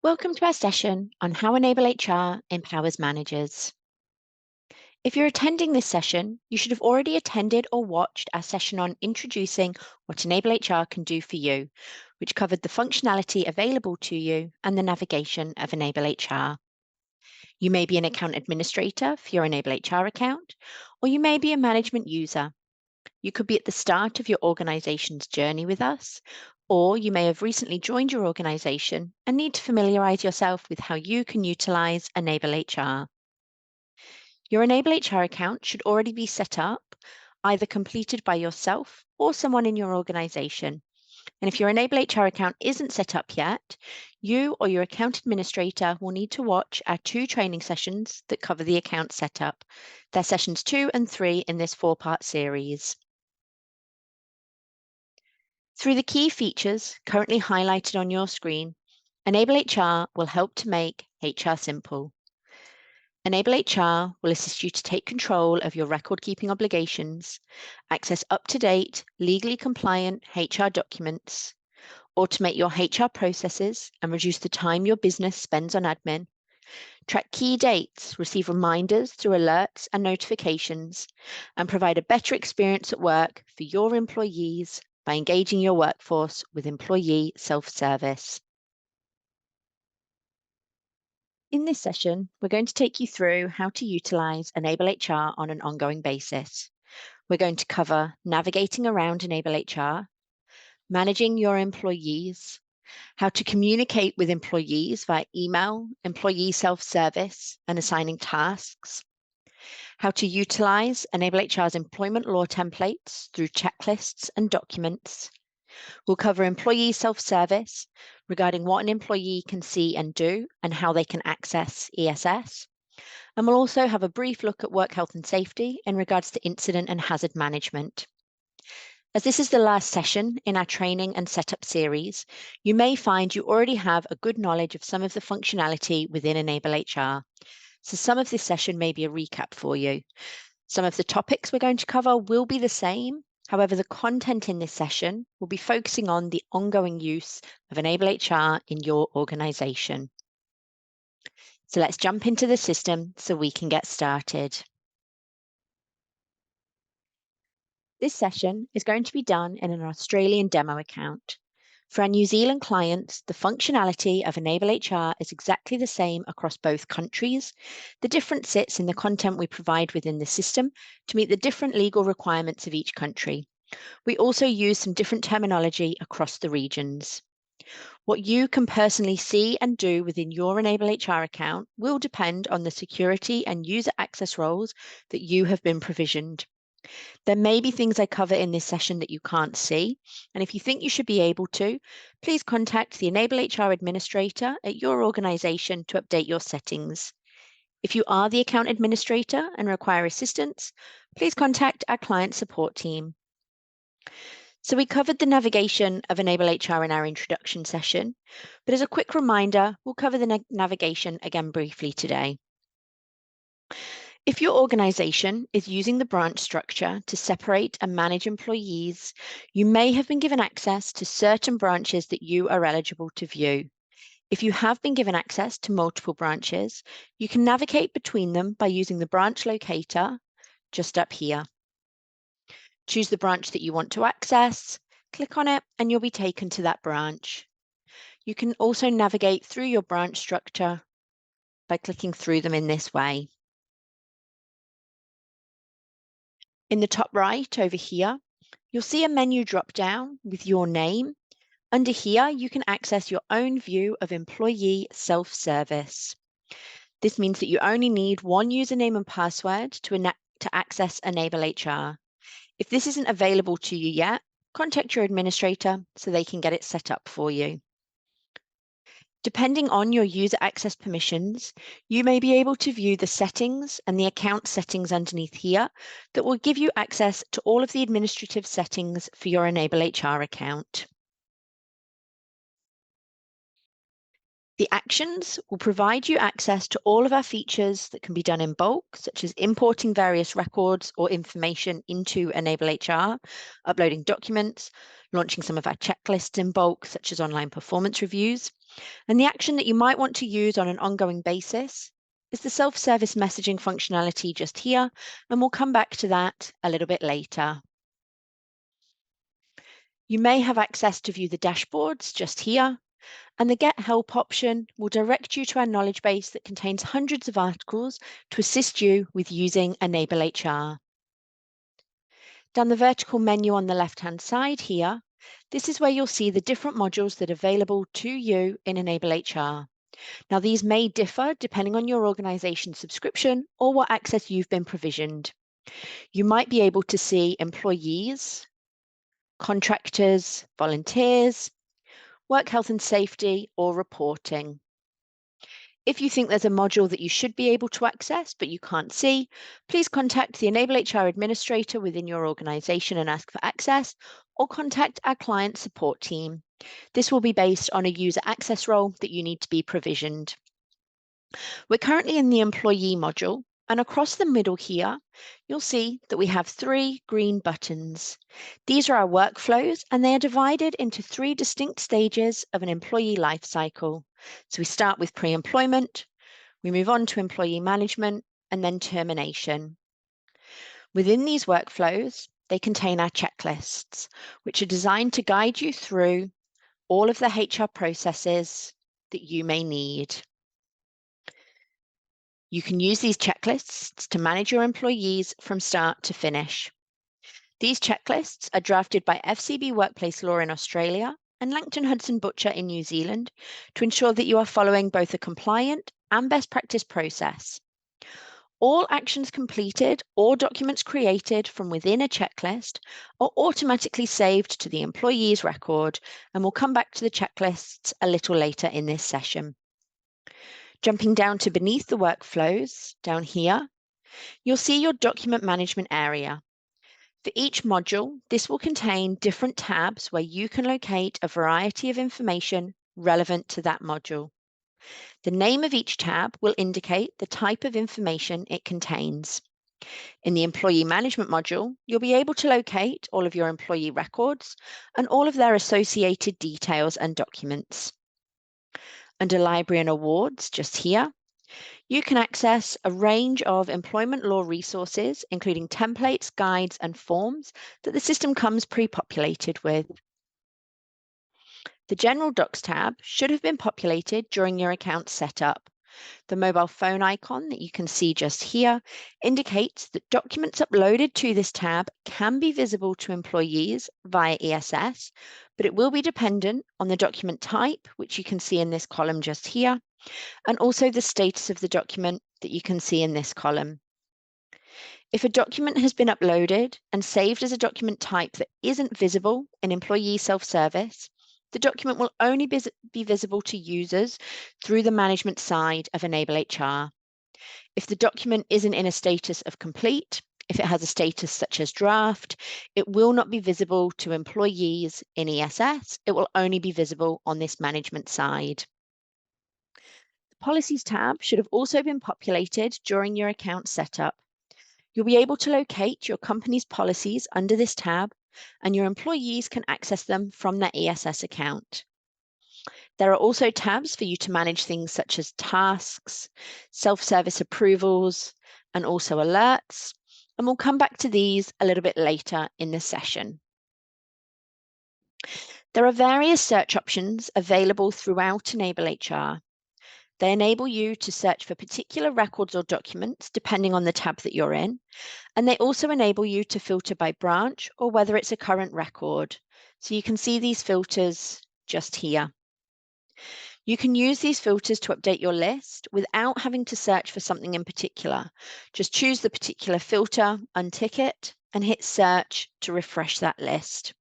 Welcome to our session on how enableHR empowers managers. If you're attending this session, you should have already attended or watched our session on introducing what enableHR can do for you, which covered the functionality available to you and the navigation of enableHR. You may be an account administrator for your enableHR account, or you may be a management user. You could be at the start of your organization's journey with us, or you may have recently joined your organization and need to familiarize yourself with how you can utilize enableHR. Your enableHR account should already be set up, either completed by yourself or someone in your organization. And if your enableHR account isn't set up yet, you or your account administrator will need to watch our 2 training sessions that cover the account setup. They're sessions 2 and 3 in this 4-part series. Through the key features currently highlighted on your screen, enableHR will help to make HR simple. enableHR will assist you to take control of your record-keeping obligations, access up-to-date, legally compliant HR documents, automate your HR processes and reduce the time your business spends on admin, track key dates, receive reminders through alerts and notifications, and provide a better experience at work for your employees by engaging your workforce with employee self-service. In this session, we're going to take you through how to utilize enableHR on an ongoing basis. We're going to cover navigating around enableHR, managing your employees, how to communicate with employees via email, employee self-service, and assigning tasks, how to utilize enableHR's employment law templates through checklists and documents. We'll cover employee self-service regarding what an employee can see and do and how they can access ESS. And we'll also have a brief look at work health and safety in regards to incident and hazard management. As this is the last session in our training and setup series, you may find you already have a good knowledge of some of the functionality within enableHR. So some of this session may be a recap for you. Some of the topics we're going to cover will be the same. However, the content in this session will be focusing on the ongoing use of enableHR in your organization. So let's jump into the system so we can get started. This session is going to be done in an Australian demo account. For our New Zealand clients, the functionality of enableHR is exactly the same across both countries. The difference sits in the content we provide within the system to meet the different legal requirements of each country. We also use some different terminology across the regions. What you can personally see and do within your enableHR account will depend on the security and user access roles that you have been provisioned. There may be things I cover in this session that you can't see, and if you think you should be able to, please contact the enableHR administrator at your organization to update your settings. If you are the account administrator and require assistance, please contact our client support team. So we covered the navigation of enableHR in our introduction session, but as a quick reminder, we'll cover the navigation again briefly today. If your organization is using the branch structure to separate and manage employees, you may have been given access to certain branches that you are eligible to view. If you have been given access to multiple branches, you can navigate between them by using the branch locator just up here. Choose the branch that you want to access, click on it, and you'll be taken to that branch. You can also navigate through your branch structure by clicking through them in this way. In the top right over here, you'll see a menu drop down with your name. Under here, you can access your own view of employee self-service. This means that you only need one username and password to access enableHR. If this isn't available to you yet, contact your administrator so they can get it set up for you. Depending on your user access permissions, you may be able to view the settings and the account settings underneath here that will give you access to all of the administrative settings for your enableHR account. The actions will provide you access to all of our features that can be done in bulk, such as importing various records or information into enableHR, uploading documents, launching some of our checklists in bulk, such as online performance reviews, And the action that you might want to use on an ongoing basis is the self-service messaging functionality just here, and we'll come back to that a little bit later. You may have access to view the dashboards just here, and the Get Help option will direct you to our knowledge base that contains hundreds of articles to assist you with using enableHR. Down the vertical menu on the left-hand side here, this is where you'll see the different modules that are available to you in enableHR. Now, these may differ depending on your organization subscription or what access you've been provisioned. You might be able to see employees, contractors, volunteers, work health and safety, or reporting. If you think there's a module that you should be able to access but you can't see, please contact the enableHR administrator within your organization and ask for access, or contact our client support team. This will be based on a user access role that you need to be provisioned. We're currently in the employee module, and across the middle here, you'll see that we have 3 green buttons. These are our workflows, and they are divided into 3 distinct stages of an employee life cycle. So we start with pre-employment, we move on to employee management, and then termination. Within these workflows, they contain our checklists, which are designed to guide you through all of the HR processes that you may need. You can use these checklists to manage your employees from start to finish. These checklists are drafted by FCB Workplace Law in Australia and Langton Hudson Butcher in New Zealand to ensure that you are following both a compliant and best practice process. All actions completed or documents created from within a checklist are automatically saved to the employee's record, and we'll come back to the checklists a little later in this session. Jumping down to beneath the workflows, down here, you'll see your document management area. For each module, this will contain different tabs where you can locate a variety of information relevant to that module. The name of each tab will indicate the type of information it contains. In the employee management module, you'll be able to locate all of your employee records and all of their associated details and documents. Under Library and Awards, just here, you can access a range of employment law resources, including templates, guides, and forms that the system comes pre-populated with. The General Docs tab should have been populated during your account setup. The mobile phone icon that you can see just here indicates that documents uploaded to this tab can be visible to employees via ESS, but it will be dependent on the document type, which you can see in this column just here, and also the status of the document that you can see in this column. If a document has been uploaded and saved as a document type that isn't visible in employee self-service, the document will only be visible to users through the management side of enableHR. If the document isn't in a status of complete, if it has a status such as draft, it will not be visible to employees in ESS. It will only be visible on this management side. The Policies tab should have also been populated during your account setup. You'll be able to locate your company's policies under this tab, and your employees can access them from their ESS account. There are also tabs for you to manage things such as tasks, self-service approvals, and also alerts, and we'll come back to these a little bit later in the session. There are various search options available throughout enableHR. They enable you to search for particular records or documents depending on the tab that you're in, and they also enable you to filter by branch or whether it's a current record. So you can see these filters just here. You can use these filters to update your list without having to search for something in particular. Just choose the particular filter, untick it, and hit search to refresh that list.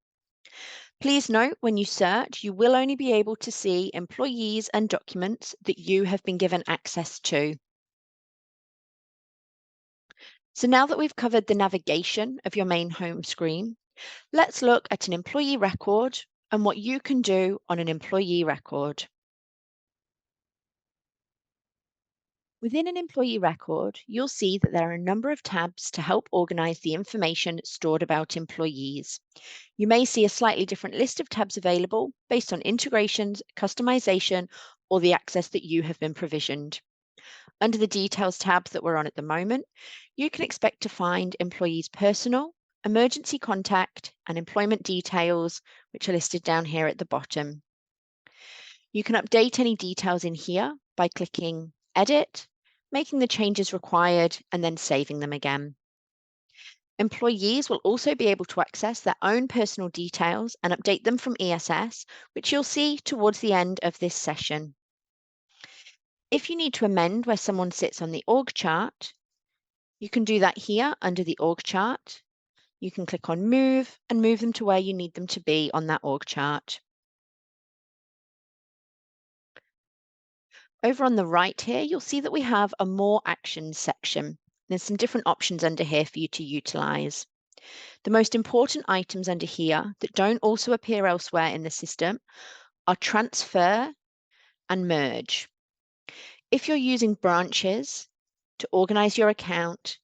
Please note, when you search, you will only be able to see employees and documents that you have been given access to. So now that we've covered the navigation of your main home screen, let's look at an employee record and what you can do on an employee record. Within an employee record, you'll see that there are a number of tabs to help organize the information stored about employees. You may see a slightly different list of tabs available based on integrations, customization, or the access that you have been provisioned. Under the Details tab that we're on at the moment, you can expect to find Employees Personal, Emergency Contact, and Employment Details, which are listed down here at the bottom. You can update any details in here by clicking Edit, making the changes required, and then saving them again. Employees will also be able to access their own personal details and update them from ESS, which you'll see towards the end of this session. If you need to amend where someone sits on the org chart, you can do that here under the org chart. You can click on Move and move them to where you need them to be on that org chart. Over on the right here, you'll see that we have a More Actions section. There's some different options under here for you to utilize. The most important items under here that don't also appear elsewhere in the system are Transfer and Merge. If you're using branches to organize your account,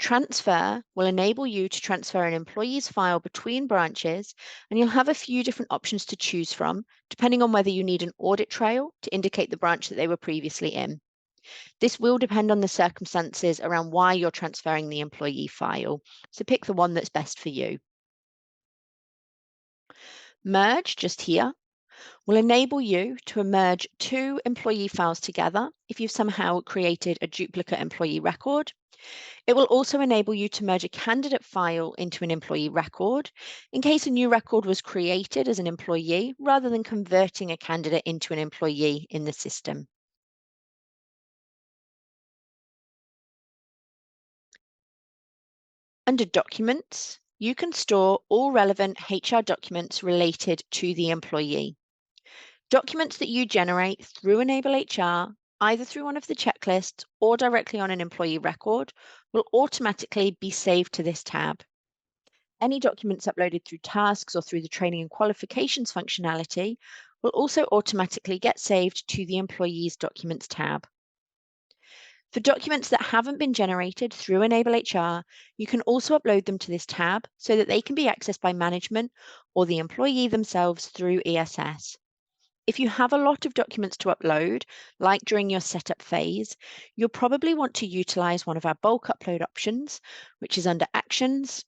Transfer will enable you to transfer an employee's file between branches, and you'll have a few different options to choose from, depending on whether you need an audit trail to indicate the branch that they were previously in. This will depend on the circumstances around why you're transferring the employee file, so pick the one that's best for you. Merge, just here, will enable you to merge two employee files together if you've somehow created a duplicate employee record. It will also enable you to merge a candidate file into an employee record in case a new record was created as an employee rather than converting a candidate into an employee in the system. Under Documents, you can store all relevant HR documents related to the employee. Documents that you generate through enableHR, either through one of the checklists or directly on an employee record, will automatically be saved to this tab. Any documents uploaded through tasks or through the training and qualifications functionality will also automatically get saved to the Employees Documents tab. For documents that haven't been generated through enableHR, you can also upload them to this tab so that they can be accessed by management or the employee themselves through ESS. If you have a lot of documents to upload, like during your setup phase, you'll probably want to utilize one of our bulk upload options, which is under Actions,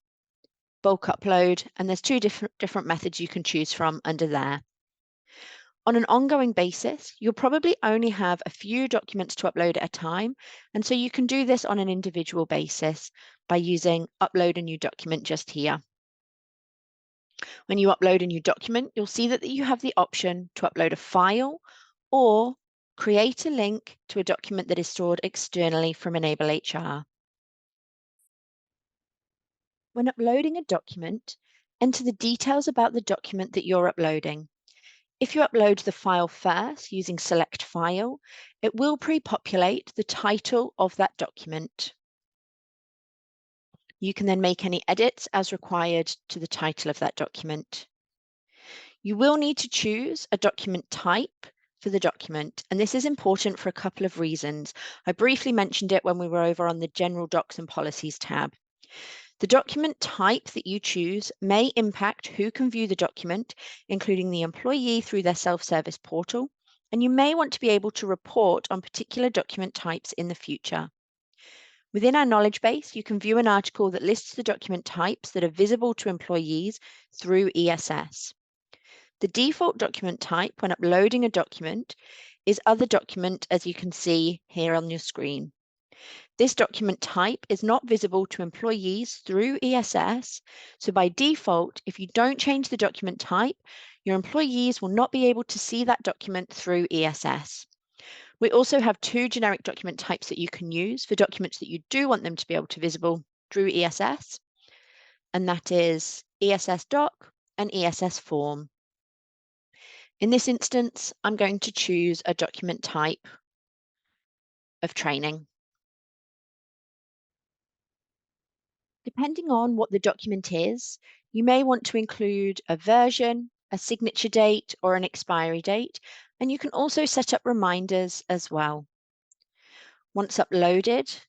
Bulk Upload, and there's two different methods you can choose from under there. On an ongoing basis, you'll probably only have a few documents to upload at a time, and so you can do this on an individual basis by using Upload a New Document just here. When you upload a new document, you'll see that you have the option to upload a file or create a link to a document that is stored externally from enableHR. When uploading a document, enter the details about the document that you're uploading. If you upload the file first using Select File, it will pre-populate the title of that document. You can then make any edits as required to the title of that document. You will need to choose a document type for the document, and this is important for a couple of reasons. I briefly mentioned it when we were over on the General Docs and Policies tab. The document type that you choose may impact who can view the document, including the employee through their self-service portal, and you may want to be able to report on particular document types in the future. Within our knowledge base, you can view an article that lists the document types that are visible to employees through ESS. The default document type when uploading a document is Other Document, as you can see here on your screen. This document type is not visible to employees through ESS, so by default, if you don't change the document type, your employees will not be able to see that document through ESS. We also have two generic document types that you can use for documents that you do want them to be able to visible through ESS, and that is ESS Doc and ESS Form. In this instance, I'm going to choose a document type of training. Depending on what the document is, you may want to include a version, a signature date, or an expiry date, and you can also set up reminders as well. Once uploaded,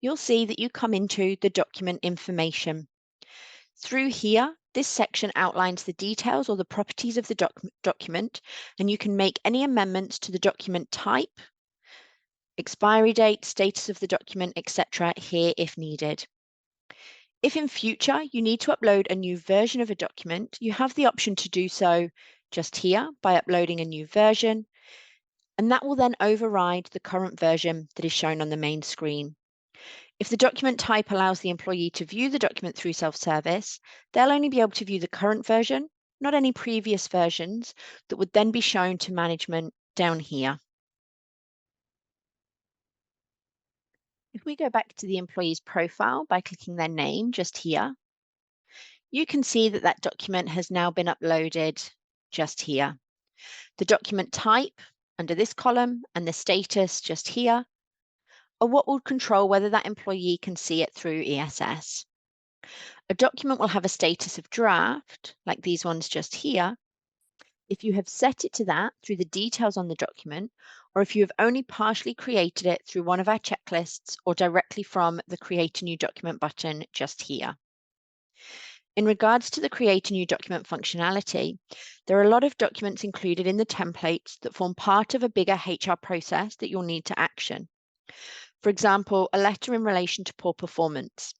you'll see that you come into the document information. Through here, this section outlines the details or the properties of the document, and you can make any amendments to the document type, expiry date, status of the document, etc. here if needed. If in future you need to upload a new version of a document, you have the option to do so just here by uploading a new version, and that will then override the current version that is shown on the main screen. If the document type allows the employee to view the document through self-service, they'll only be able to view the current version, not any previous versions that would then be shown to management down here. If we go back to the employee's profile by clicking their name just here, you can see that that document has now been uploaded just here. The document type under this column and the status just here are what will control whether that employee can see it through ESS. A document will have a status of draft, like these ones just here, if you have set it to that through the details on the document, or if you have only partially created it through one of our checklists or directly from the Create a New Document button just here. In regards to the Create a New Document functionality, there are a lot of documents included in the templates that form part of a bigger HR process that you'll need to action. For example, a letter in relation to poor performance.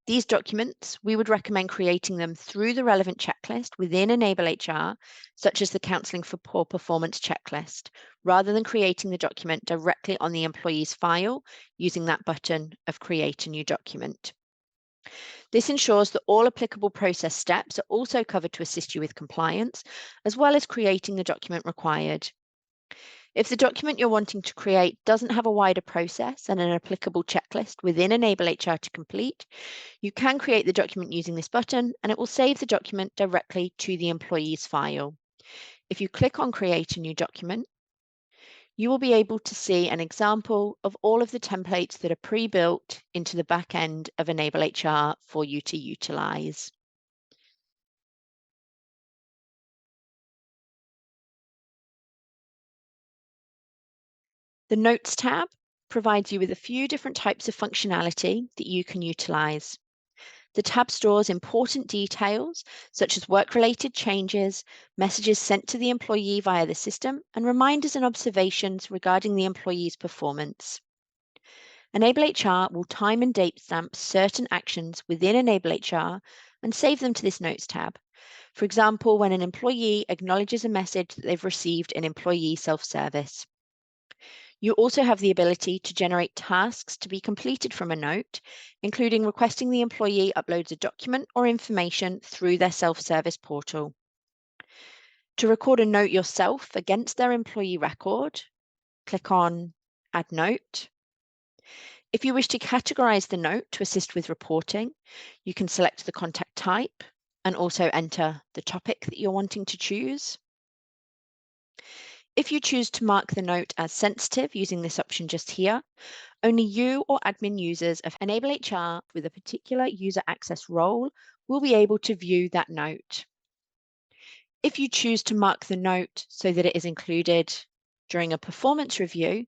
These documents, we would recommend creating them through the relevant checklist within enableHR, such as the Counselling for Poor Performance checklist, rather than creating the document directly on the employee's file using that button of Create a New Document. This ensures that all applicable process steps are also covered to assist you with compliance, as well as creating the document required. If the document you're wanting to create doesn't have a wider process and an applicable checklist within enableHR to complete, you can create the document using this button and it will save the document directly to the employee's file. If you click on Create a New Document, you will be able to see an example of all of the templates that are pre-built into the back end of enableHR for you to utilize. The Notes tab provides you with a few different types of functionality that you can utilize. The tab stores important details such as work-related changes, messages sent to the employee via the system, and reminders and observations regarding the employee's performance. enableHR will time and date stamp certain actions within enableHR and save them to this Notes tab. For example, when an employee acknowledges a message that they've received in employee self-service. You also have the ability to generate tasks to be completed from a note, including requesting the employee uploads a document or information through their self-service portal. To record a note yourself against their employee record, click on Add Note. If you wish to categorize the note to assist with reporting, you can select the contact type and also enter the topic that you're wanting to choose. If you choose to mark the note as sensitive using this option just here, only you or admin users of enableHR with a particular user access role will be able to view that note. If you choose to mark the note so that it is included during a performance review,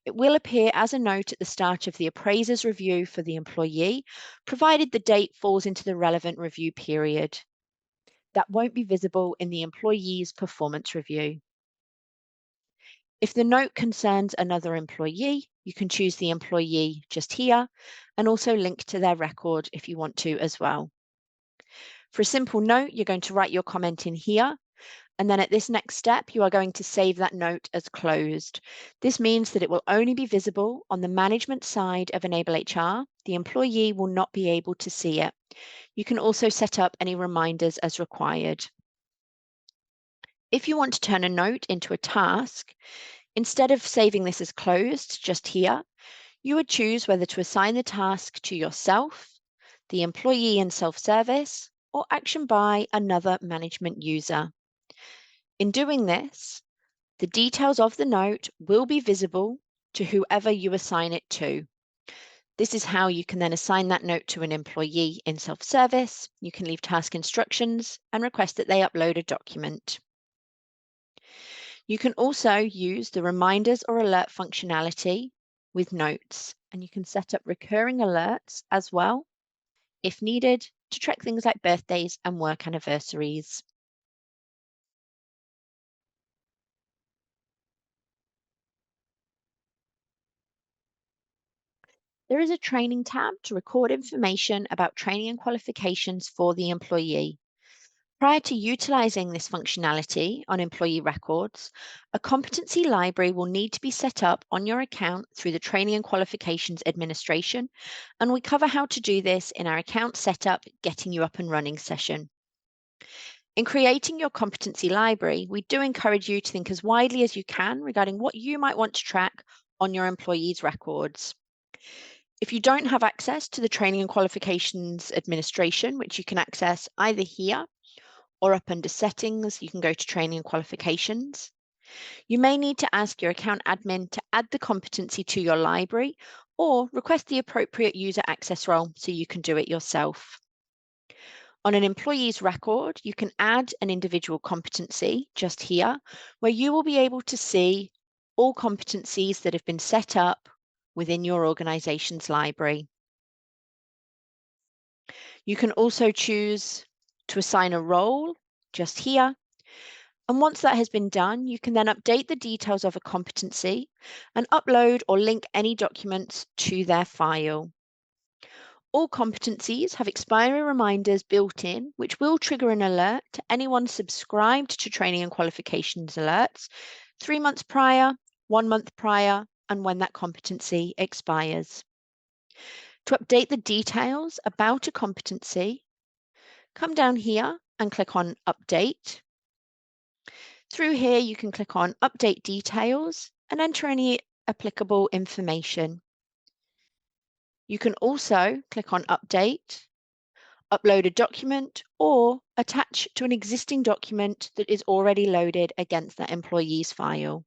it will appear as a note at the start of the appraiser's review for the employee, provided the date falls into the relevant review period. That won't be visible in the employee's performance review. If the note concerns another employee, you can choose the employee just here and also link to their record if you want to as well. For a simple note, you're going to write your comment in here. And then at this next step, you are going to save that note as closed. This means that it will only be visible on the management side of enableHR. The employee will not be able to see it. You can also set up any reminders as required. If you want to turn a note into a task, instead of saving this as closed just here, you would choose whether to assign the task to yourself, the employee in self-service, or action by another management user. In doing this, the details of the note will be visible to whoever you assign it to. This is how you can then assign that note to an employee in self-service. You can leave task instructions and request that they upload a document. You can also use the reminders or alert functionality with notes, and you can set up recurring alerts as well, if needed, to track things like birthdays and work anniversaries. There is a training tab to record information about training and qualifications for the employee. Prior to utilizing this functionality on employee records, a competency library will need to be set up on your account through the Training and Qualifications Administration, and we cover how to do this in our account setup, getting you up and running session. In creating your competency library, we do encourage you to think as widely as you can regarding what you might want to track on your employees' records. If you don't have access to the Training and Qualifications Administration, which you can access either here or up under Settings, you can go to Training and Qualifications. You may need to ask your account admin to add the competency to your library or request the appropriate user access role so you can do it yourself. On an employee's record, you can add an individual competency just here, where you will be able to see all competencies that have been set up within your organization's library. You can also choose to assign a role just here. And once that has been done, you can then update the details of a competency and upload or link any documents to their file. All competencies have expiry reminders built in, which will trigger an alert to anyone subscribed to training and qualifications alerts 3 months prior, 1 month prior, and when that competency expires. To update the details about a competency, come down here and click on Update. Through here, you can click on Update Details and enter any applicable information. You can also click on Update, upload a document, or attach to an existing document that is already loaded against that employee's file.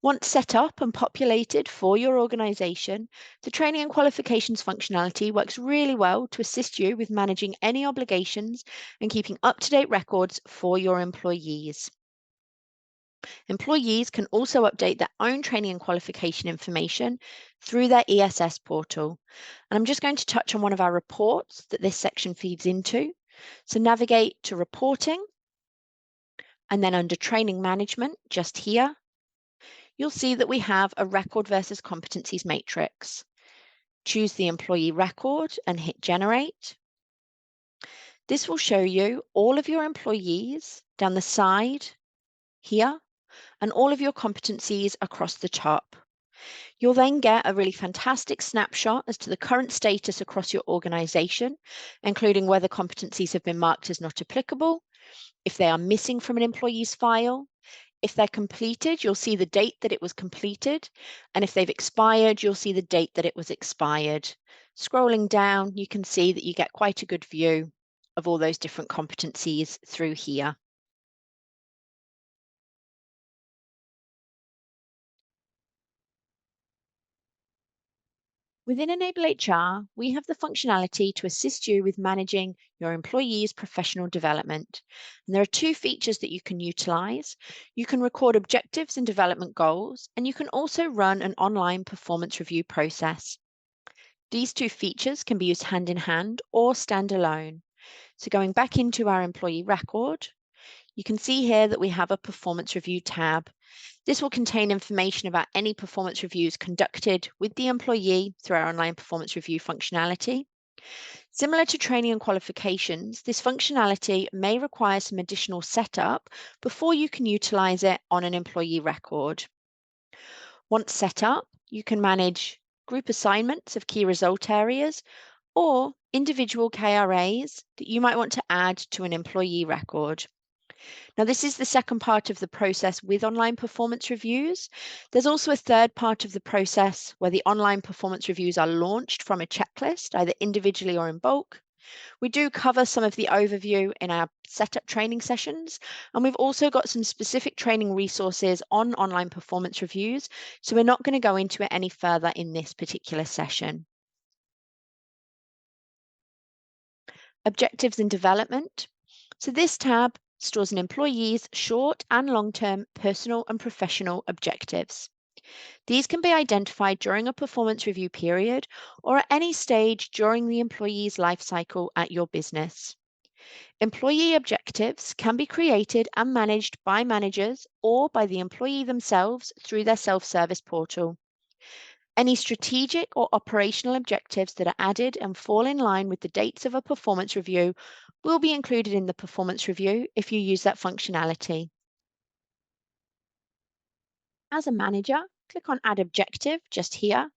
Once set up and populated for your organization, the training and qualifications functionality works really well to assist you with managing any obligations and keeping up-to-date records for your employees. Employees can also update their own training and qualification information through their ESS portal. And I'm just going to touch on one of our reports that this section feeds into. So navigate to Reporting, and then under Training Management, just here, you'll see that we have a record versus competencies matrix. Choose the employee record and hit Generate. This will show you all of your employees down the side here and all of your competencies across the top. You'll then get a really fantastic snapshot as to the current status across your organization, including whether competencies have been marked as not applicable, if they are missing from an employee's file. If they're completed, you'll see the date that it was completed. And if they've expired, you'll see the date that it was expired. Scrolling down, you can see that you get quite a good view of all those different competencies through here. Within enableHR, we have the functionality to assist you with managing your employees' professional development. And there are two features that you can utilize. You can record objectives and development goals, and you can also run an online performance review process. These two features can be used hand in hand or standalone. So going back into our employee record, you can see here that we have a performance review tab. This will contain information about any performance reviews conducted with the employee through our online performance review functionality. Similar to training and qualifications, this functionality may require some additional setup before you can utilize it on an employee record. Once set up, you can manage group assignments of key result areas or individual KRAs that you might want to add to an employee record. Now, this is the second part of the process with online performance reviews. There's also a third part of the process where the online performance reviews are launched from a checklist, either individually or in bulk. We do cover some of the overview in our setup training sessions, and we've also got some specific training resources on online performance reviews, so we're not going to go into it any further in this particular session. Objectives and development. So this tab stores an employee's short and long-term personal and professional objectives. These can be identified during a performance review period or at any stage during the employee's life cycle at your business. Employee objectives can be created and managed by managers or by the employee themselves through their self-service portal. Any strategic or operational objectives that are added and fall in line with the dates of a performance review will be included in the performance review if you use that functionality. As a manager, click on Add Objective just here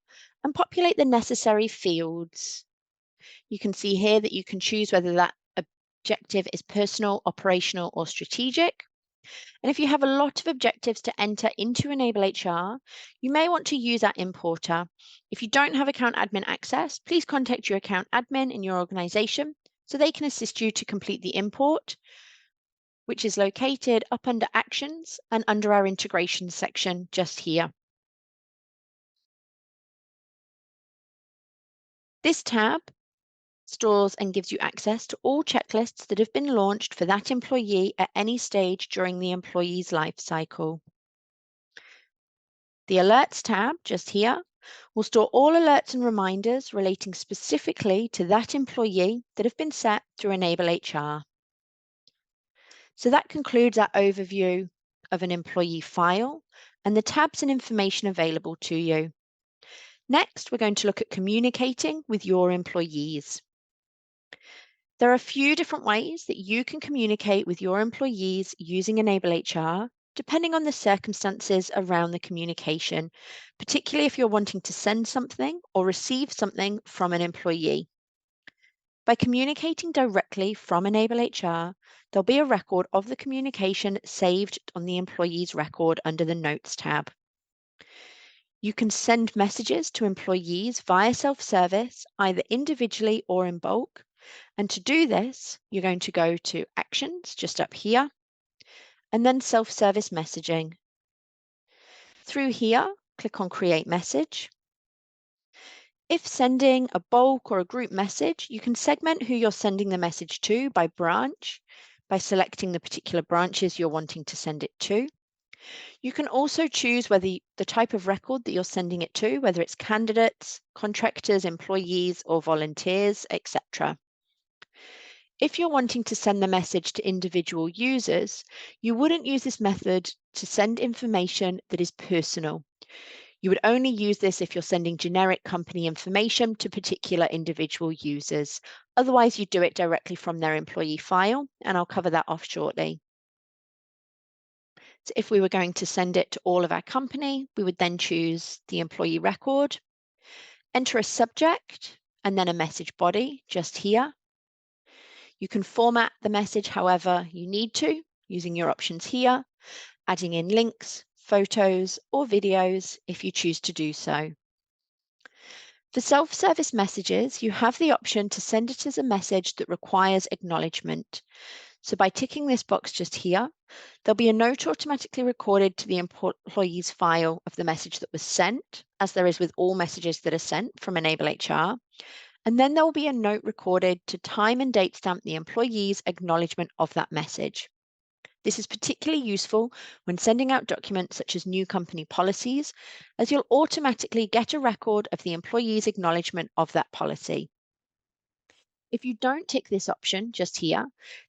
and populate the necessary fields. You can see here that you can choose whether that objective is personal, operational, or strategic. And if you have a lot of objectives to enter into enableHR, you may want to use our importer. If you don't have account admin access, please contact your account admin in your organization so they can assist you to complete the import, which is located up under Actions and under our Integration section just here. This tab stores and gives you access to all checklists that have been launched for that employee at any stage during the employee's life cycle. The Alerts tab, just here, will store all alerts and reminders relating specifically to that employee that have been set through enableHR. So that concludes our overview of an employee file and the tabs and information available to you. Next, we're going to look at communicating with your employees. There are a few different ways that you can communicate with your employees using enableHR, depending on the circumstances around the communication, particularly if you're wanting to send something or receive something from an employee. By communicating directly from enableHR, there'll be a record of the communication saved on the employee's record under the Notes tab. You can send messages to employees via self-service, either individually or in bulk. And to do this, you're going to go to Actions, just up here, and then Self-Service Messaging. Through here, click on Create Message. If sending a bulk or a group message, you can segment who you're sending the message to by branch, by selecting the particular branches you're wanting to send it to. You can also choose whether the type of record that you're sending it to, whether it's candidates, contractors, employees, or volunteers, etc. If you're wanting to send the message to individual users, you wouldn't use this method to send information that is personal. You would only use this if you're sending generic company information to particular individual users. Otherwise, you do it directly from their employee file, and I'll cover that off shortly. So if we were going to send it to all of our company, we would then choose the employee record, enter a subject, and then a message body just here. You can format the message however you need to, using your options here, adding in links, photos, or videos if you choose to do so. For self-service messages, you have the option to send it as a message that requires acknowledgement. So by ticking this box just here, there'll be a note automatically recorded to the employee's file of the message that was sent, as there is with all messages that are sent from enableHR. And then there will be a note recorded to time and date stamp the employee's acknowledgement of that message. This is particularly useful when sending out documents such as new company policies, as you'll automatically get a record of the employee's acknowledgement of that policy. If you don't tick this option just here,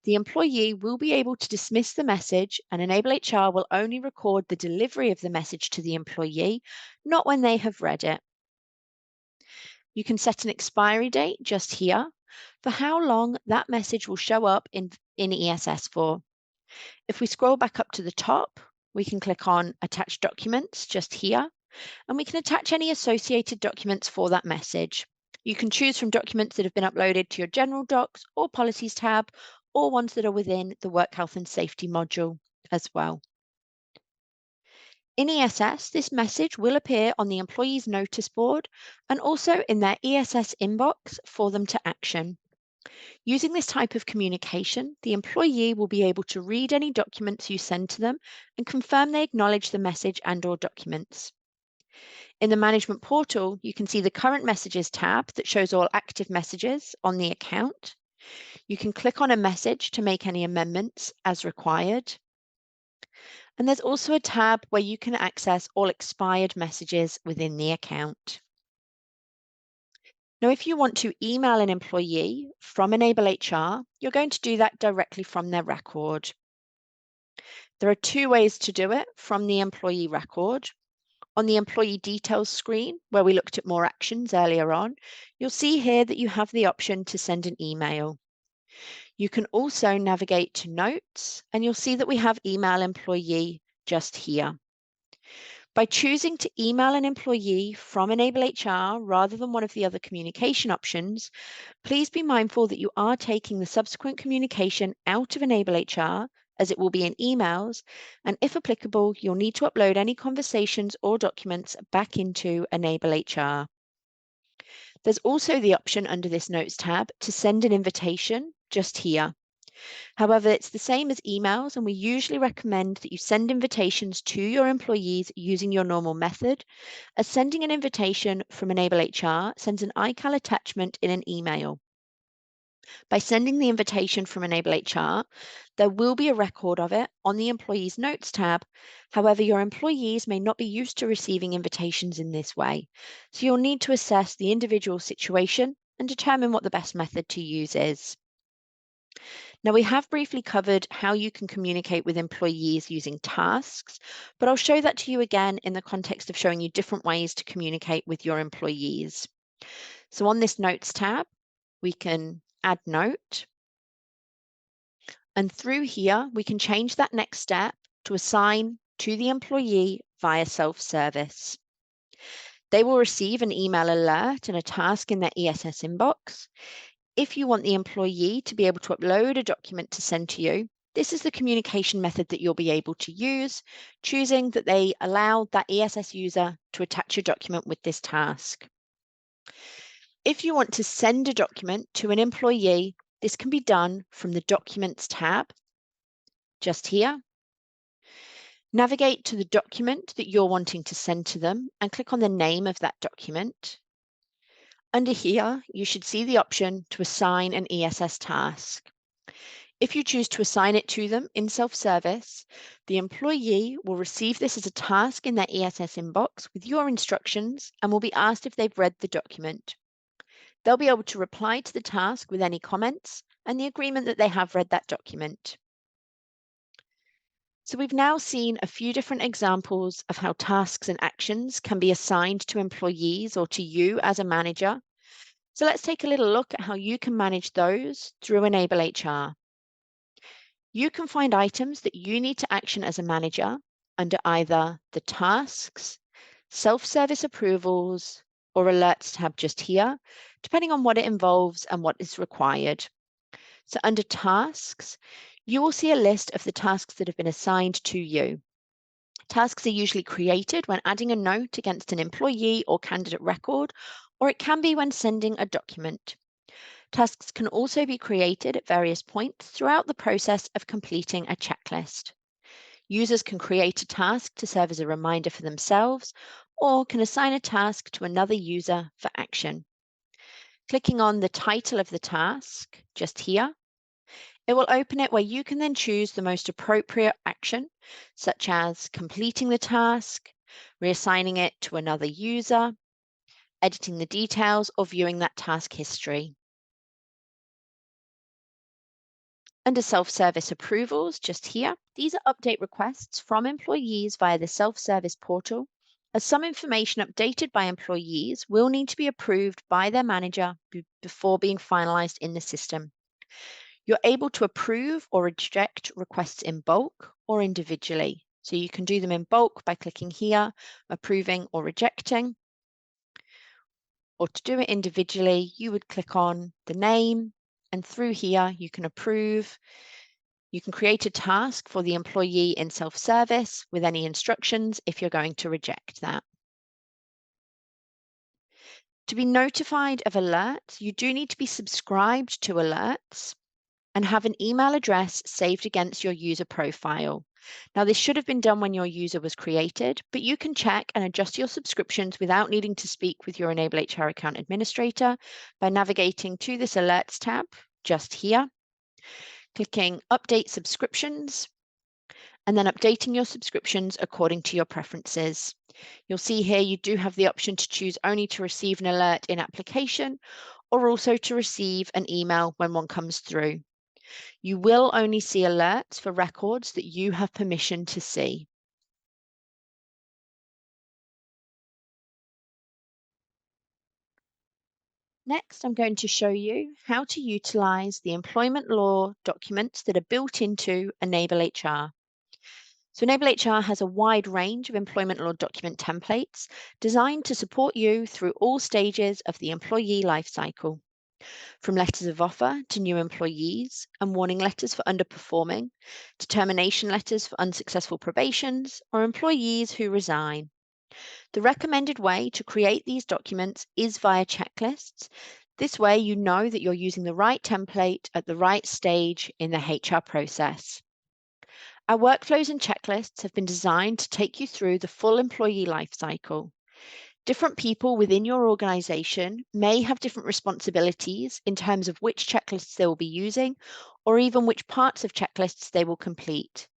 the employee will be able to dismiss the message, and enableHR will only record the delivery of the message to the employee, not when they have read it. You can set an expiry date just here for how long that message will show up in ESS for. If we scroll back up to the top, we can click on Attach Documents just here, and we can attach any associated documents for that message. You can choose from documents that have been uploaded to your General Docs or Policies tab, or ones that are within the Work Health and Safety module as well. In ESS, this message will appear on the employee's notice board and also in their ESS inbox for them to action. Using this type of communication, the employee will be able to read any documents you send to them and confirm they acknowledge the message and/or documents. In the management portal, you can see the current messages tab that shows all active messages on the account. You can click on a message to make any amendments as required. And there's also a tab where you can access all expired messages within the account. Now, if you want to email an employee from enableHR, you're going to do that directly from their record. There are two ways to do it from the employee record. On the employee details screen, where we looked at more actions earlier on, you'll see here that you have the option to send an email. You can also navigate to notes, and you'll see that we have email employee just here. By choosing to email an employee from enableHR rather than one of the other communication options, please be mindful that you are taking the subsequent communication out of enableHR, as it will be in emails, and if applicable, you'll need to upload any conversations or documents back into enableHR. There's also the option under this Notes tab to send an invitation just here. However, it's the same as emails, and we usually recommend that you send invitations to your employees using your normal method, as sending an invitation from enableHR sends an iCal attachment in an email. By sending the invitation from enableHR, there will be a record of it on the Employees Notes tab. However, your employees may not be used to receiving invitations in this way, so you'll need to assess the individual situation and determine what the best method to use is. Now, we have briefly covered how you can communicate with employees using tasks, but I'll show that to you again in the context of showing you different ways to communicate with your employees. So on this Notes tab, we can add note. And through here, we can change that next step to assign to the employee via self-service. They will receive an email alert and a task in their ESS inbox. If you want the employee to be able to upload a document to send to you, this is the communication method that you'll be able to use, choosing that they allow that ESS user to attach a document with this task. If you want to send a document to an employee, this can be done from the Documents tab, just here. Navigate to the document that you're wanting to send to them and click on the name of that document. Under here, you should see the option to assign an ESS task. If you choose to assign it to them in self-service, the employee will receive this as a task in their ESS inbox with your instructions and will be asked if they've read the document. They'll be able to reply to the task with any comments and the agreement that they have read that document. So we've now seen a few different examples of how tasks and actions can be assigned to employees or to you as a manager. So let's take a little look at how you can manage those through enableHR. You can find items that you need to action as a manager under either the Tasks, Self-Service Approvals, or Alerts tab just here, depending on what it involves and what is required. So under Tasks, you will see a list of the tasks that have been assigned to you. Tasks are usually created when adding a note against an employee or candidate record, or it can be when sending a document. Tasks can also be created at various points throughout the process of completing a checklist. Users can create a task to serve as a reminder for themselves, or can assign a task to another user for action. Clicking on the title of the task, just here, it will open it where you can then choose the most appropriate action, such as completing the task, reassigning it to another user, editing the details, or viewing that task history. Under self-service approvals, just here, these are update requests from employees via the self-service portal, as some information updated by employees will need to be approved by their manager before being finalized in the system. You're able to approve or reject requests in bulk or individually. So you can do them in bulk by clicking here, approving or rejecting. Or to do it individually, you would click on the name, and through here you can approve. You can create a task for the employee in self-service with any instructions if you're going to reject that. To be notified of alerts, you do need to be subscribed to alerts and have an email address saved against your user profile. Now, this should have been done when your user was created, but you can check and adjust your subscriptions without needing to speak with your enableHR account administrator by navigating to this Alerts tab just here, clicking Update Subscriptions, and then updating your subscriptions according to your preferences. You'll see here you do have the option to choose only to receive an alert in application or also to receive an email when one comes through. You will only see alerts for records that you have permission to see. Next, I'm going to show you how to utilize the employment law documents that are built into enableHR. So enableHR has a wide range of employment law document templates designed to support you through all stages of the employee lifecycle, from letters of offer to new employees and warning letters for underperforming, to termination letters for unsuccessful probations or employees who resign. The recommended way to create these documents is via checklists. This way, you know that you're using the right template at the right stage in the HR process. Our workflows and checklists have been designed to take you through the full employee lifecycle. Different people within your organization may have different responsibilities in terms of which checklists they will be using, or even which parts of checklists they will complete.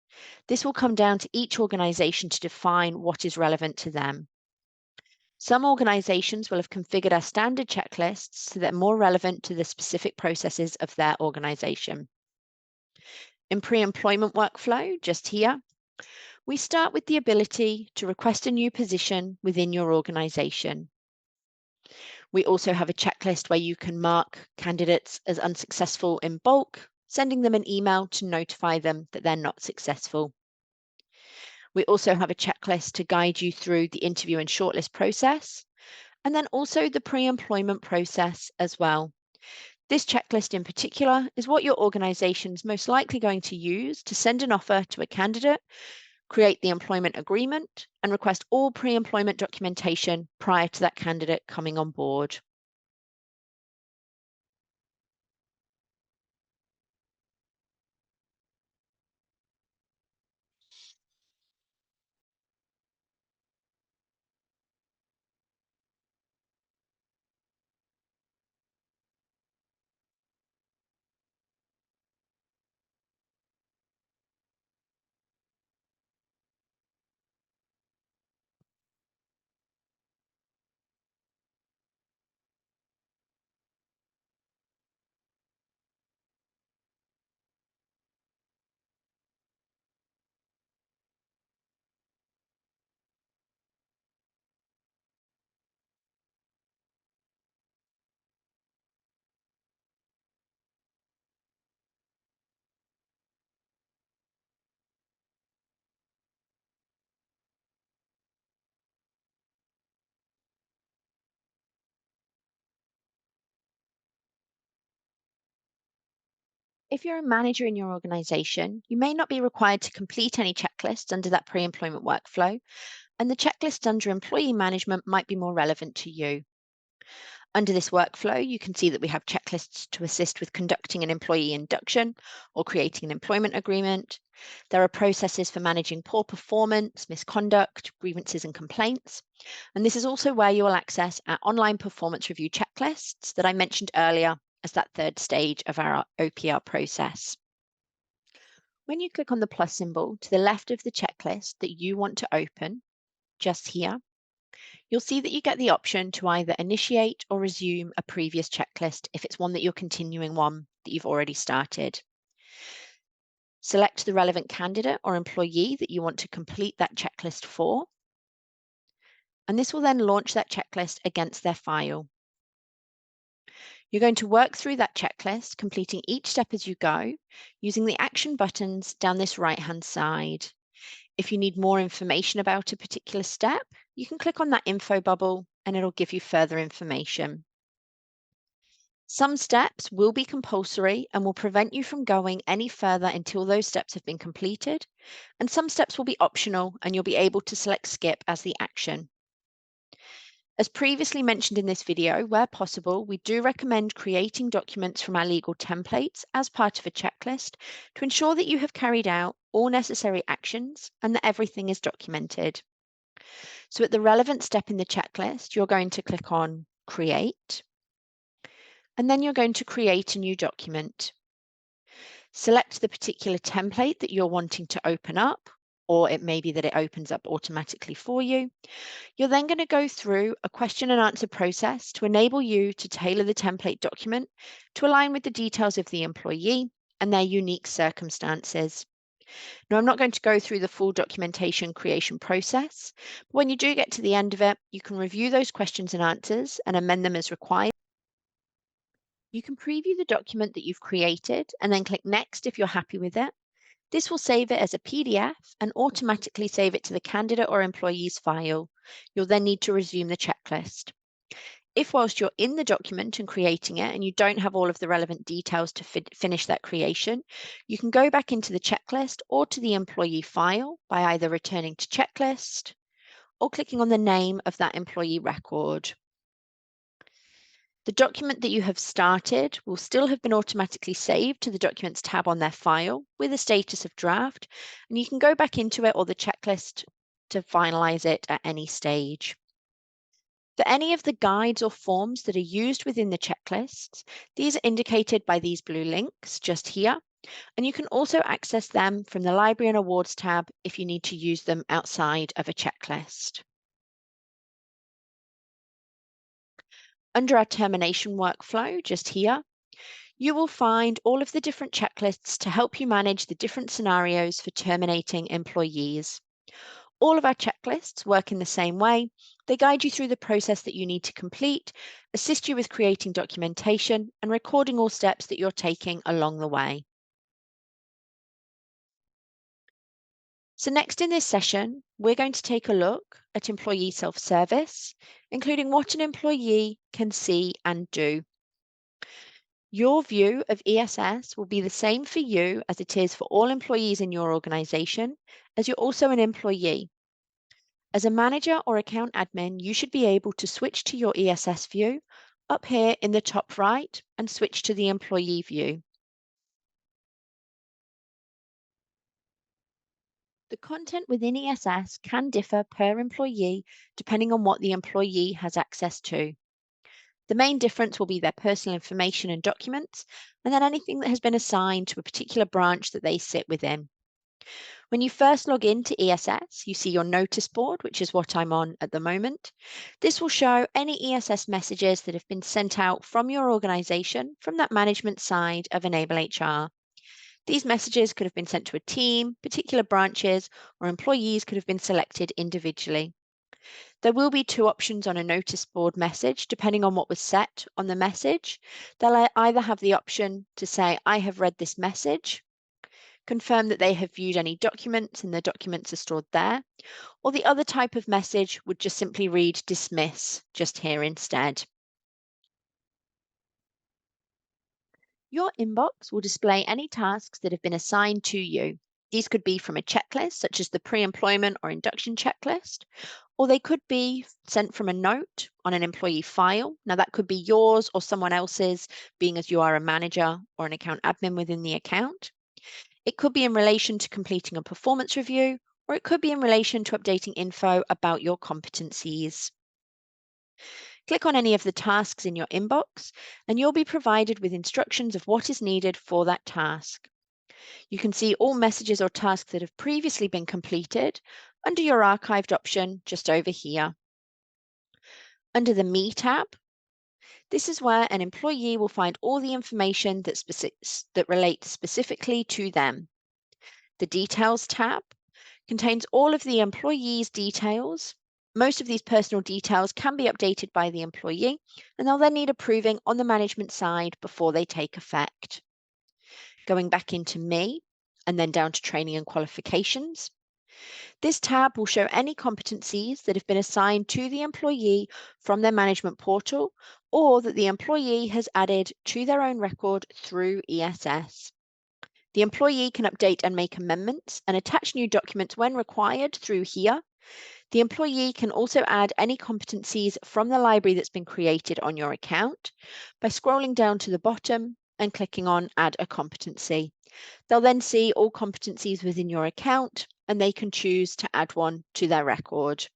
This will come down to each organization to define what is relevant to them. Some organizations will have configured our standard checklists so they're more relevant to the specific processes of their organization. In pre-employment workflow, just here, we start with the ability to request a new position within your organization. We also have a checklist where you can mark candidates as unsuccessful in bulk, sending them an email to notify them that they're not successful. We also have a checklist to guide you through the interview and shortlist process, and then also the pre-employment process as well. This checklist in particular is what your organization is most likely going to use to send an offer to a candidate, create the employment agreement, and request all pre-employment documentation prior to that candidate coming on board. If you're a manager in your organization, you may not be required to complete any checklists under that pre-employment workflow, and the checklists under employee management might be more relevant to you. Under this workflow, you can see that we have checklists to assist with conducting an employee induction or creating an employment agreement. There are processes for managing poor performance, misconduct, grievances, and complaints. And this is also where you will access our online performance review checklists that I mentioned earlier as that third stage of our OPR process. When you click on the plus symbol to the left of the checklist that you want to open, just here, you'll see that you get the option to either initiate or resume a previous checklist if it's one that you're continuing one that you've already started. Select the relevant candidate or employee that you want to complete that checklist for, and this will then launch that checklist against their file. You're going to work through that checklist, completing each step as you go, using the action buttons down this right-hand side. If you need more information about a particular step, you can click on that info bubble and it'll give you further information. Some steps will be compulsory and will prevent you from going any further until those steps have been completed, and some steps will be optional and you'll be able to select skip as the action. As previously mentioned in this video, where possible, we do recommend creating documents from our legal templates as part of a checklist to ensure that you have carried out all necessary actions and that everything is documented. So at the relevant step in the checklist, you're going to click on Create. And then you're going to create a new document. Select the particular template that you're wanting to open up, or it may be that it opens up automatically for you. You're then going to go through a question and answer process to enable you to tailor the template document to align with the details of the employee and their unique circumstances. Now, I'm not going to go through the full documentation creation process, but when you do get to the end of it, you can review those questions and answers and amend them as required. You can preview the document that you've created and then click Next if you're happy with it. This will save it as a PDF and automatically save it to the candidate or employee's file. You'll then need to resume the checklist. If whilst you're in the document and creating it and you don't have all of the relevant details to finish that creation, you can go back into the checklist or to the employee file by either returning to checklist or clicking on the name of that employee record. The document that you have started will still have been automatically saved to the Documents tab on their file with a status of draft, and you can go back into it or the checklist to finalize it at any stage. For any of the guides or forms that are used within the checklists, these are indicated by these blue links just here, and you can also access them from the Library and Awards tab if you need to use them outside of a checklist. Under our termination workflow, just here, you will find all of the different checklists to help you manage the different scenarios for terminating employees. All of our checklists work in the same way. They guide you through the process that you need to complete, assist you with creating documentation, and recording all steps that you're taking along the way. So next in this session, we're going to take a look at employee self-service, including what an employee can see and do. Your view of ESS will be the same for you as it is for all employees in your organization, as you're also an employee. As a manager or account admin, you should be able to switch to your ESS view up here in the top right and switch to the employee view. The content within ESS can differ per employee depending on what the employee has access to. The main difference will be their personal information and documents, and then anything that has been assigned to a particular branch that they sit within. When you first log into ESS, you see your notice board, which is what I'm on at the moment. This will show any ESS messages that have been sent out from your organization from that management side of enableHR. These messages could have been sent to a team, particular branches, or employees could have been selected individually. There will be two options on a notice board message, depending on what was set on the message. They'll either have the option to say, I have read this message, confirm that they have viewed any documents and the documents are stored there, or the other type of message would just simply read dismiss just here instead. Your inbox will display any tasks that have been assigned to you. These could be from a checklist, such as the pre-employment or induction checklist, or they could be sent from a note on an employee file. Now, that could be yours or someone else's, being as you are a manager or an account admin within the account. It could be in relation to completing a performance review, or it could be in relation to updating info about your competencies. Click on any of the tasks in your inbox, and you'll be provided with instructions of what is needed for that task. You can see all messages or tasks that have previously been completed under your archived option just over here. Under the Me tab, this is where an employee will find all the information that relates specifically to them. The Details tab contains all of the employee's details. Most of these personal details can be updated by the employee, and they'll then need approving on the management side before they take effect. Going back into Me, and then down to Training and Qualifications. This tab will show any competencies that have been assigned to the employee from their management portal, or that the employee has added to their own record through ESS. The employee can update and make amendments and attach new documents when required through here. The employee can also add any competencies from the library that's been created on your account by scrolling down to the bottom and clicking on Add a Competency. They'll then see all competencies within your account and they can choose to add one to their record.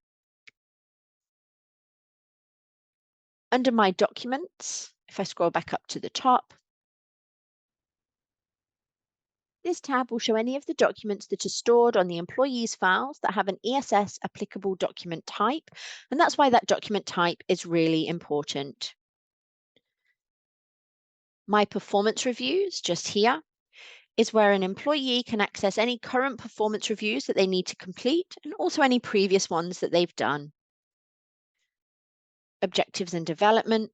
Under My Documents, If I scroll back up to the top, this tab will show any of the documents that are stored on the employee's files that have an ESS applicable document type, and that's why that document type is really important. My performance reviews, just here, is where an employee can access any current performance reviews that they need to complete and also any previous ones that they've done. Objectives and development.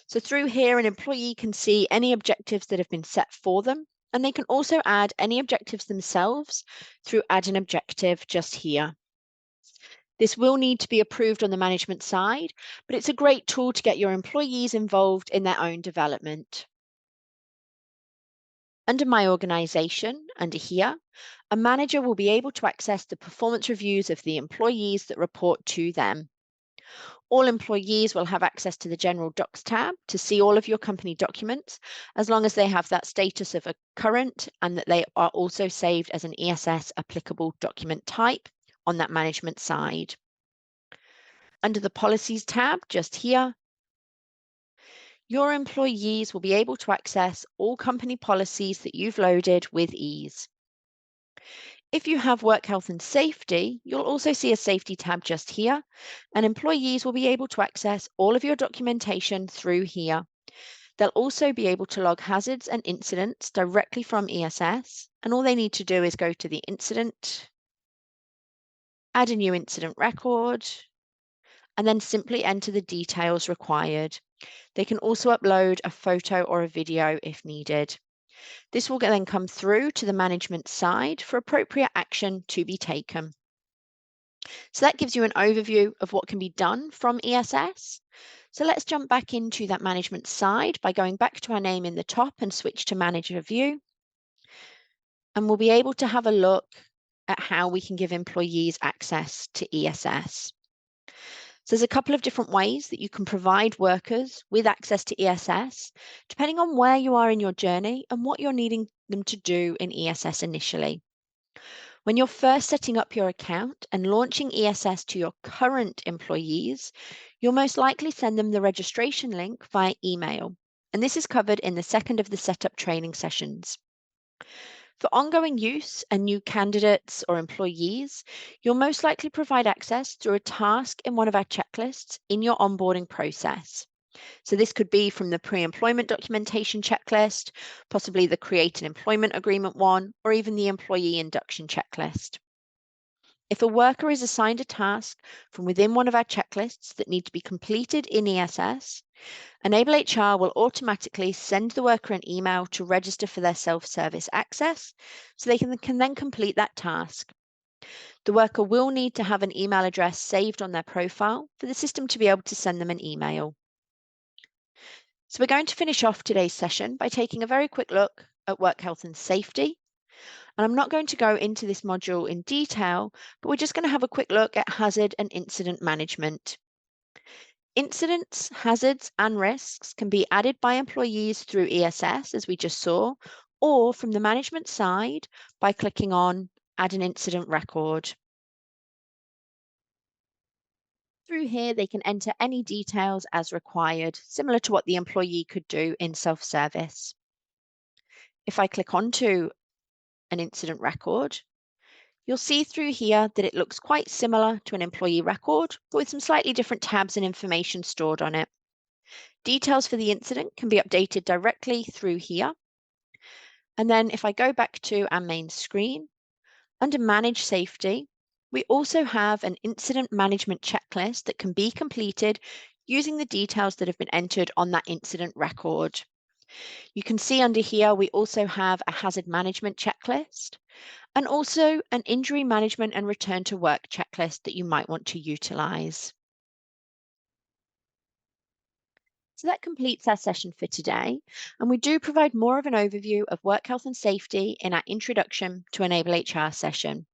So through here, an employee can see any objectives that have been set for them, and they can also add any objectives themselves through add an objective just here. This will need to be approved on the management side, but it's a great tool to get your employees involved in their own development. Under My Organization, under here, a manager will be able to access the performance reviews of the employees that report to them. All employees will have access to the General Docs tab to see all of your company documents, as long as they have that status of a current and that they are also saved as an ESS applicable document type on that management side. Under the Policies tab, just here, your employees will be able to access all company policies that you've loaded with ease. If you have work health and safety, you'll also see a safety tab just here, and employees will be able to access all of your documentation through here. They'll also be able to log hazards and incidents directly from ESS, and all they need to do is go to the incident, add a new incident record, and then simply enter the details required. They can also upload a photo or a video if needed. This will then come through to the management side for appropriate action to be taken. So that gives you an overview of what can be done from ESS. So let's jump back into that management side by going back to our name in the top and switch to Manager View. And we'll be able to have a look at how we can give employees access to ESS. So there's a couple of different ways that you can provide workers with access to ESS, depending on where you are in your journey and what you're needing them to do in ESS initially. When you're first setting up your account and launching ESS to your current employees, you'll most likely send them the registration link via email, and this is covered in the second of the setup training sessions. For ongoing use and new candidates or employees, you'll most likely provide access through a task in one of our checklists in your onboarding process. So this could be from the pre-employment documentation checklist, possibly the create an employment agreement one, or even the employee induction checklist. If a worker is assigned a task from within one of our checklists that need to be completed in ESS, enableHR will automatically send the worker an email to register for their self-service access so they can then complete that task. The worker will need to have an email address saved on their profile for the system to be able to send them an email. So we're going to finish off today's session by taking a very quick look at work health and safety. And I'm not going to go into this module in detail, but we're just going to have a quick look at hazard and incident management. Incidents, hazards, and risks can be added by employees through ESS, as we just saw, or from the management side by clicking on Add an Incident Record. Through here, they can enter any details as required, similar to what the employee could do in self-service. If I click onto an incident record, you'll see through here that it looks quite similar to an employee record, but with some slightly different tabs and information stored on it. Details for the incident can be updated directly through here. And then if I go back to our main screen, under Manage Safety, we also have an incident management checklist that can be completed using the details that have been entered on that incident record. You can see under here, we also have a hazard management checklist and also an injury management and return to work checklist that you might want to utilize. So that completes our session for today, and we do provide more of an overview of work health and safety in our Introduction to enableHR session.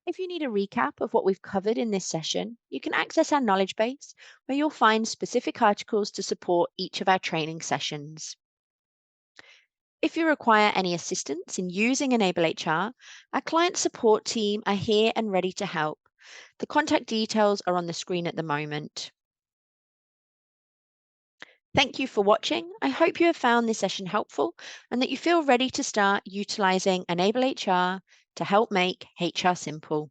If you need a recap of what we've covered in this session, you can access our knowledge base where you'll find specific articles to support each of our training sessions. If you require any assistance in using enableHR, our client support team are here and ready to help. The contact details are on the screen at the moment. Thank you for watching. I hope you have found this session helpful and that you feel ready to start utilizing enableHR to help make HR simple.